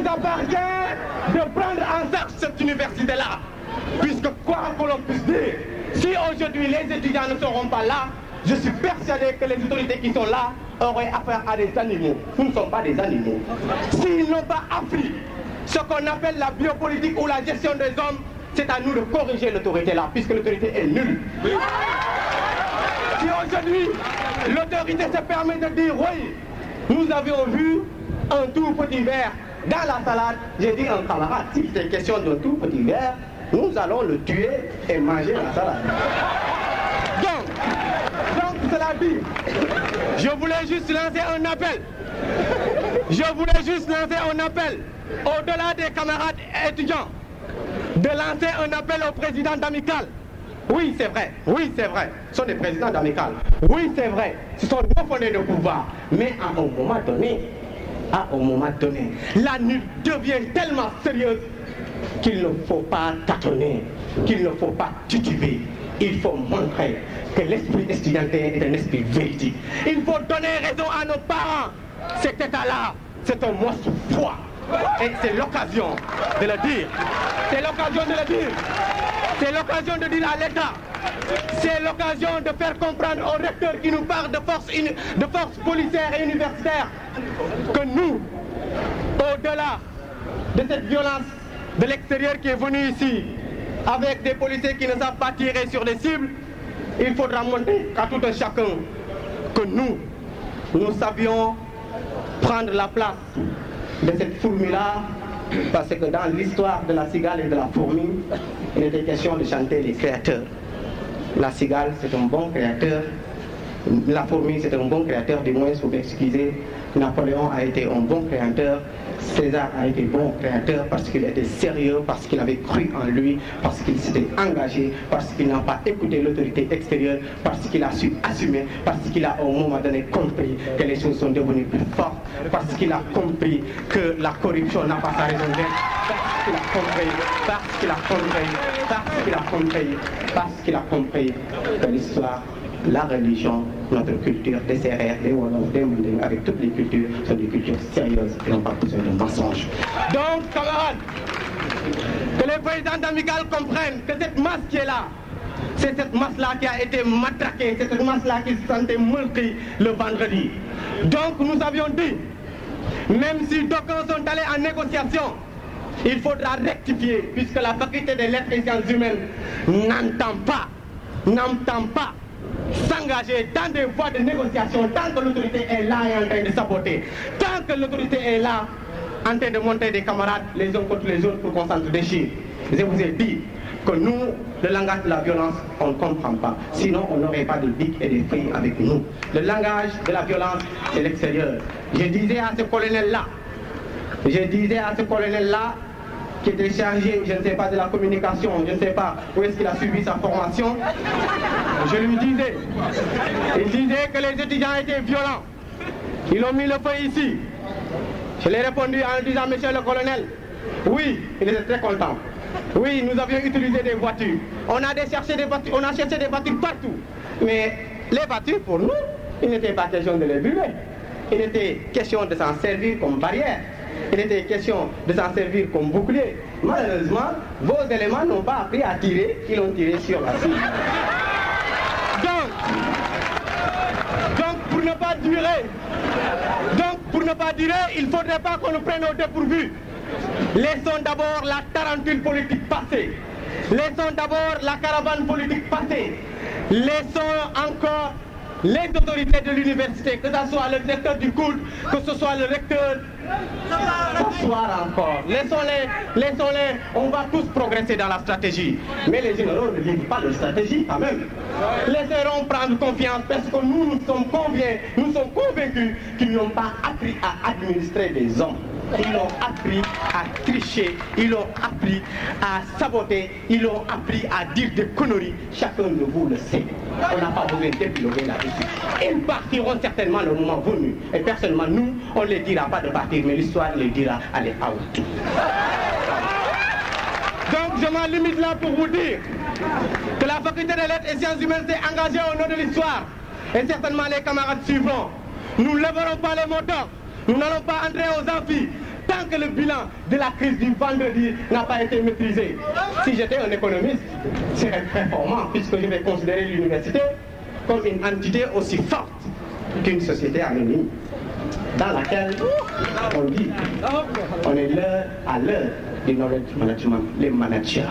nous appartient de prendre en charge cette université-là. Puisque quoi que l'on puisse dire, si aujourd'hui les étudiants ne seront pas là, je suis persuadé que les autorités qui sont là auraient affaire à des animaux. Nous ne sommes pas des animaux. S'ils n'ont pas appris ce qu'on appelle la biopolitique ou la gestion des hommes, c'est à nous de corriger l'autorité là, puisque l'autorité est nulle. Si aujourd'hui, l'autorité se permet de dire oui, nous avions vu un tout petit verre dans la salade, j'ai dit à un camarade, si c'est question d'un tout petit verre, nous allons le tuer et manger la salade. Donc cela dit, je voulais juste lancer un appel. Au-delà des camarades étudiants, de lancer un appel au président d'Amicale. Oui, c'est vrai, ce sont des présidents d'Amicale. Oui, c'est vrai, ce sont nos fondés de pouvoir. Mais à un moment donné, la lutte devient tellement sérieuse qu'il ne faut pas tâtonner, qu'il ne faut pas tituber. Il faut montrer que l'esprit estudiantin est un esprit véridique. Il faut donner raison à nos parents. Cet état-là, c'est un monstre froid. Et c'est l'occasion de le dire. C'est l'occasion de dire à l'État. C'est l'occasion de faire comprendre aux recteurs qui nous parlent de force policière et universitaire que nous, au-delà de cette violence de l'extérieur qui est venue ici, avec des policiers qui ne savent pas tirer sur des cibles, il faudra montrer à tout un chacun que nous savions prendre la place de cette fourmi-là, parce que dans l'histoire de la cigale et de la fourmi, il était question de chanter les créateurs. La cigale, c'est un bon créateur. La fourmi, c'est un bon créateur, du moins, vous m'excusez. Napoléon a été un bon créateur. César a été bon créateur parce qu'il était sérieux, parce qu'il avait cru en lui, parce qu'il s'était engagé, parce qu'il n'a pas écouté l'autorité extérieure, parce qu'il a su assumer, parce qu'il a au moment donné compris que les choses sont devenues plus fortes, parce qu'il a compris que la corruption n'a pas sa raison d'être, parce qu'il a compris que l'histoire, la religion, notre culture, des Sérères, des Wolofs, des Mandingues, avec toutes les cultures, sont des cultures sérieuses et n'ont pas besoin de mensonges. Donc, camarades, que les présidents d'Amicale comprennent que cette masse qui est là, c'est cette masse-là qui a été matraquée, c'est cette masse-là qui se sentait meurtrie le vendredi. Donc, nous avions dit, même si d'aucuns sont allés en négociation, il faudra rectifier, puisque la faculté des lettres et sciences humaines n'entend pas s'engager dans des voies de négociation tant que l'autorité est là et en train de saboter. Tant que l'autorité est là en train de monter des camarades les uns contre les autres pour qu'on s'entre-déchire. Je vous ai dit que nous, le langage de la violence, on ne comprend pas. Sinon, on n'aurait pas de bic et de feuilles avec nous. Le langage de la violence, c'est l'extérieur. Je disais à ce colonel-là, qui était chargé, je ne sais pas, de la communication, je ne sais pas où est-ce qu'il a suivi sa formation, je lui disais, il disait que les étudiants étaient violents. Ils ont mis le feu ici. Je l'ai répondu en lui disant, monsieur le colonel, oui, il était très content. Oui, nous avions utilisé des voitures. On a cherché des voitures partout. Mais les voitures, pour nous, il n'était pas question de les brûler. Il était question de s'en servir comme barrière. Il était question de s'en servir comme bouclier. Malheureusement, vos éléments n'ont pas appris à tirer, ils ont tiré sur la cible. Donc, pour ne pas durer, il ne faudrait pas qu'on nous prenne au dépourvu. Laissons d'abord la tarentule politique passer. Laissons d'abord la caravane politique passer. Laissons encore les autorités de l'université, que ce soit le directeur du culte, que ce soit le recteur, s'asseoir encore. Laissons-les, on va tous progresser dans la stratégie. Mais les généraux ne livrent pas de stratégie quand même. Laisserons prendre confiance parce que nous sommes convaincus qu'ils n'ont pas appris à administrer des hommes. Ils ont appris à tricher, ils ont appris à saboter, ils ont appris à dire des conneries. Chacun de vous le sait. On n'a pas besoin d'épiloguer là-dessus. Ils partiront certainement le moment venu. Et personnellement, nous, on ne les dira pas de partir, mais l'histoire les dira, allez, out. Donc je m'en limite là pour vous dire que la faculté des lettres et sciences humaines s'est engagée au nom de l'histoire. Et certainement les camarades suivront. Nous ne lèverons pas les moteurs. Nous n'allons pas entrer aux amphis. tant que le bilan de la crise du vendredi n'a pas été maîtrisé. Si j'étais un économiste, ce serait très formant, puisque je vais considérer l'université comme une entité aussi forte qu'une société anonyme, dans laquelle on dit, on est à l'heure du knowledge management, les managers.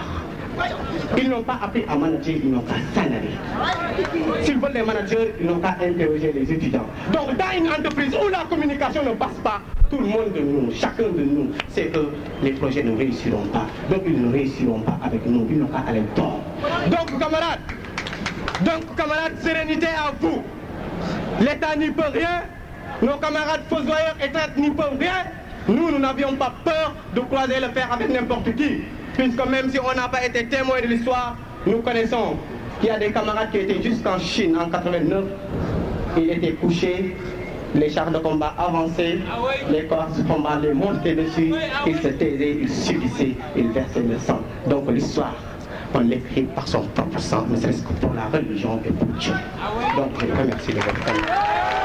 Ils n'ont pas appris à manager, ils n'ont qu'à s'en aller. S'ils veulent les managers, ils n'ont qu'à interroger les étudiants. Donc dans une entreprise où la communication ne passe pas, tout le monde de nous, chacun de nous, sait que les projets ne réussiront pas. Donc ils ne réussiront pas avec nous, ils n'ont qu'à aller tort. Donc camarades, sérénité à vous. L'État n'y peut rien, nos camarades fossoyeurs et traîtres n'y peuvent rien. Nous n'avions pas peur de croiser le fer avec n'importe qui. Puisque même si on n'a pas été témoin de l'histoire, nous connaissons qu'il y a des camarades qui étaient jusqu'en Chine en 89. Ils étaient couchés, les chars de combat avançaient, les corps de combat les montaient dessus, ils se taisaient, ils subissaient, ils versaient le sang. Donc l'histoire, on l'écrit par son propre sang, ne serait-ce que pour la religion et pour Dieu. Donc je vous remercie de votre temps.